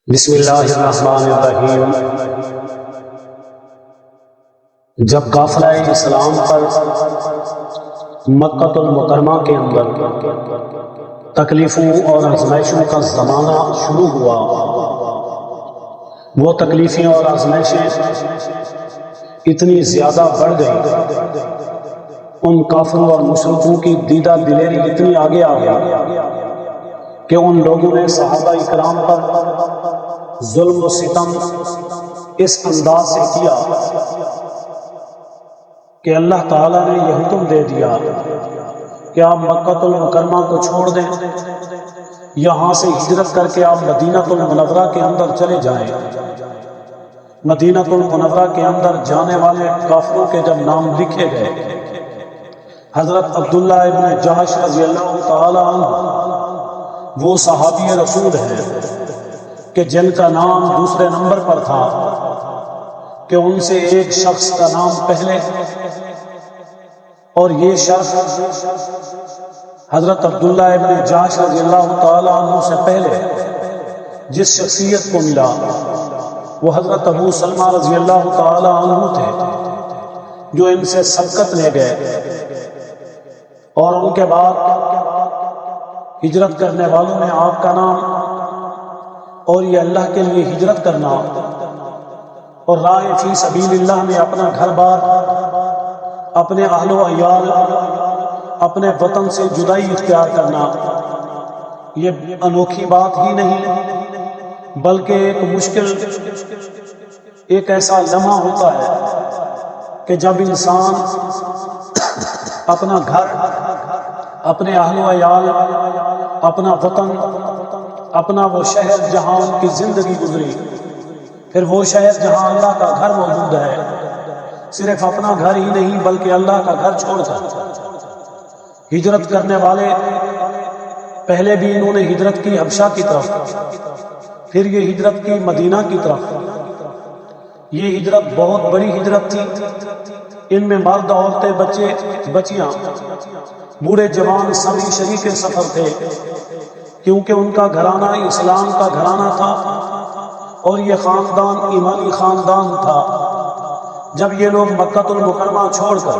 بسم اللہ الرحمن الرحیم۔ جب قافلہ اسلام پر مکہ المکرمہ کے اندر تکلیفوں اور آزمائشوں کا زمانہ شروع ہوا، وہ تکلیفیں اور آزمائشیں اتنی زیادہ بڑھ گئیں، ان کافروں اور مشرکوں کی دیدہ دلیری اتنی آگے آ گئی کہ ان لوگوں نے صحابہ اکرام پر ظلم و ستم اس انداز سے کیا کہ اللہ تعالیٰ نے یہ حکم دے دیا کہ آپ مکہ المکرمہ کو چھوڑ دیں، یہاں سے ہجرت کر کے آپ مدینہ المنورہ کے اندر چلے جائیں۔ مدینہ المنورہ کے اندر جانے والے کافروں کے جب نام لکھے گئے، حضرت عبداللہ ابن جہش رضی اللہ تعالی عنہ وہ صحابی رسول ہیں کہ جن کا نام دوسرے نمبر پر تھا، کہ ان سے ایک شخص کا نام پہلے، اور یہ شخص حضرت عبداللہ ابن جہش رضی اللہ تعالی عنہ سے پہلے جس شخصیت کو ملا وہ حضرت ابو سلمہ رضی اللہ تعالی عنہ تھے، جو ان سے سبقت لے گئے، اور ان کے بعد ہجرت کرنے والوں میں آپ کا نام، اور یہ اللہ کے لیے ہجرت کرنا اور راہ فی سبیل اللہ میں اپنا گھر بار، اپنے اہل و عیال، اپنے وطن سے جدائی اختیار کرنا، یہ انوکھی بات ہی نہیں بلکہ ایک مشکل، ایک ایسا لمحہ ہوتا ہے کہ جب انسان اپنا گھر، اپنے اہل و عیال، اپنا وطن، اپنا وہ شہر جہاں ان کی زندگی گزری، پھر وہ شہر جہاں اللہ کا گھر موجود ہے، صرف اپنا گھر ہی نہیں بلکہ اللہ کا گھر چھوڑ کر ہجرت کرنے والے، پہلے بھی انہوں نے ہجرت کی حبشہ کی طرف، پھر یہ ہجرت کی مدینہ کی طرف۔ یہ ہجرت بہت بڑی ہجرت تھی، ان میں مرد، عورتیں، بچے، بچیاں، بوڑھے جوان سبھی شریک سفر تھے، کیونکہ ان کا گھرانہ اسلام کا گھرانہ تھا اور یہ خاندان ایمانی خاندان تھا۔ جب یہ لوگ مکہ المکرمہ چھوڑ کر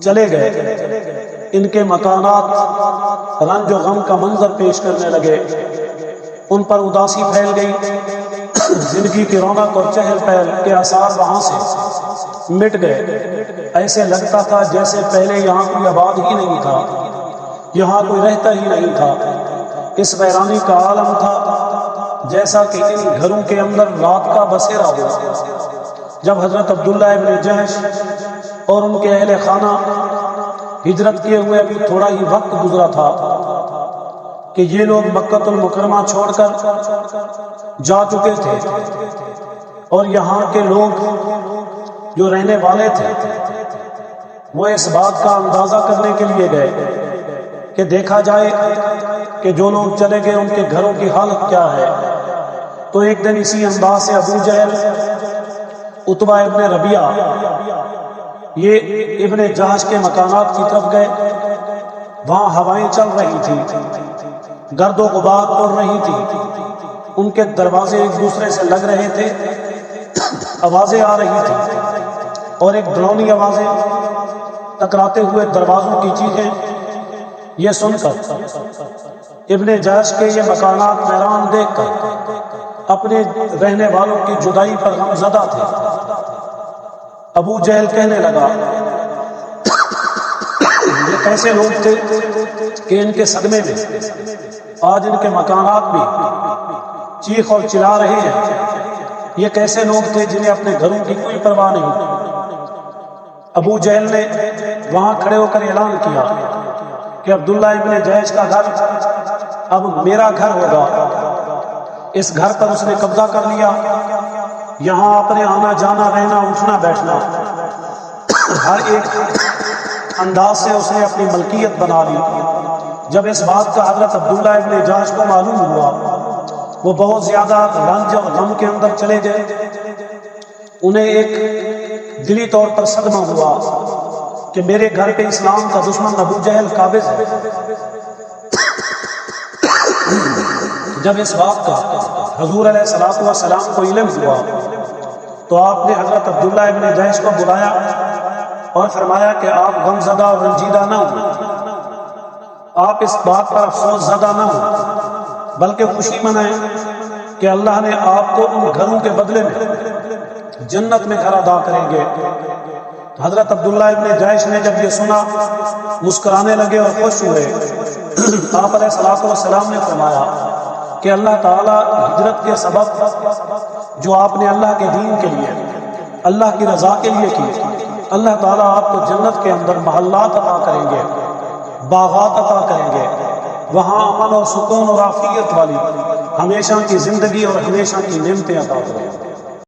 چلے گئے، ان کے مکانات رنج و غم کا منظر پیش کرنے لگے، ان پر اداسی پھیل گئی، زندگی کی رونق اور چہل پہل کے آثار وہاں سے مٹ گئے۔ ایسے لگتا تھا جیسے پہلے یہاں کوئی آباد ہی نہیں تھا، یہاں کوئی رہتا ہی نہیں تھا، اس ویرانی کا عالم تھا جیسا کہ ان گھروں کے اندر رات کا بسیرا ہو۔ جب حضرت عبداللہ ابن جہش اور ان کے اہل خانہ ہجرت کیے ہوئے ابھی تھوڑا ہی وقت گزرا تھا کہ یہ لوگ مکہ المکرمہ چھوڑ کر جا چکے تھے، اور یہاں کے لوگ جو رہنے والے تھے وہ اس بات کا اندازہ کرنے کے لیے گئے کہ دیکھا جائے کہ جو لوگ چلے گئے ان کے گھروں کی حالت کیا ہے۔ تو ایک دن اسی انداز سے ابو جہل، عتبہ ابن ربیعہ، یہ ابن جہش کے مکانات کی طرف گئے۔ وہاں ہوائیں چل رہی تھی، گرد و غبار اڑ رہی تھی، ان کے دروازے ایک دوسرے سے لگ رہے تھے، آوازیں آ رہی تھی، اور ایک ڈرونی آوازیں، ٹکراتے ہوئے دروازوں کی چیخیں، یہ سن کر ابن جہش کے یہ مکانات ویران دیکھ کر اپنے رہنے والوں کی جدائی پر غم زدہ تھے۔ ابو جہل کہنے لگا، یہ کیسے لوگ تھے کہ ان کے صدمے میں آج ان کے مکانات بھی چیخ اور چلا رہے ہیں؟ یہ کیسے لوگ تھے جنہیں اپنے گھروں کی کوئی پرواہ نہیں؟ ابو جہل نے وہاں کھڑے ہو کر اعلان کیا کہ عبداللہ ابن جہش کا گھر اب میرا گھر ہوگا۔ اس گھر پر اس نے قبضہ کر لیا، یہاں اپنے آنا جانا، رہنا، اٹھنا، بیٹھنا، ہر ایک انداز سے اس نے اپنی ملکیت بنا لی۔ جب اس بات کا حضرت عبداللہ ابن جہش کو معلوم ہوا، وہ بہت زیادہ رنج اور غم کے اندر چلے گئے۔ انہیں ایک دلی طور پر صدمہ ہوا کہ میرے گھر پہ اسلام کا دشمن ابو جہل قابض ہے۔ جب اس بات کا حضور علیہ الصلوۃ والسلام کو علم ہوا تو آپ نے حضرت عبداللہ ابن جحش کو بلایا اور فرمایا کہ آپ غم زدہ اور رنجیدہ نہ ہوں، آپ اس بات پر افسوس زدہ نہ ہوں، بلکہ خوشی منائیں کہ اللہ نے آپ کو ان گھروں کے بدلے میں جنت میں گھر عطا کریں گے۔ حضرت عبداللہ ابن جحش نے جب یہ سنا مسکرانے لگے اور خوش ہوئے۔ آپ علیہ الصلوۃ والسلام نے فرمایا کہ اللہ تعالیٰ ہجرت کے سبب جو آپ نے اللہ کے دین کے لیے، اللہ کی رضا کے لیے کی، اللہ تعالیٰ آپ کو جنت کے اندر محلات عطا کریں گے، باغات عطا کریں گے، وہاں امن اور سکون اور عافیت والی ہمیشہ کی زندگی اور ہمیشہ کی نعمتیں عطا کریں گے۔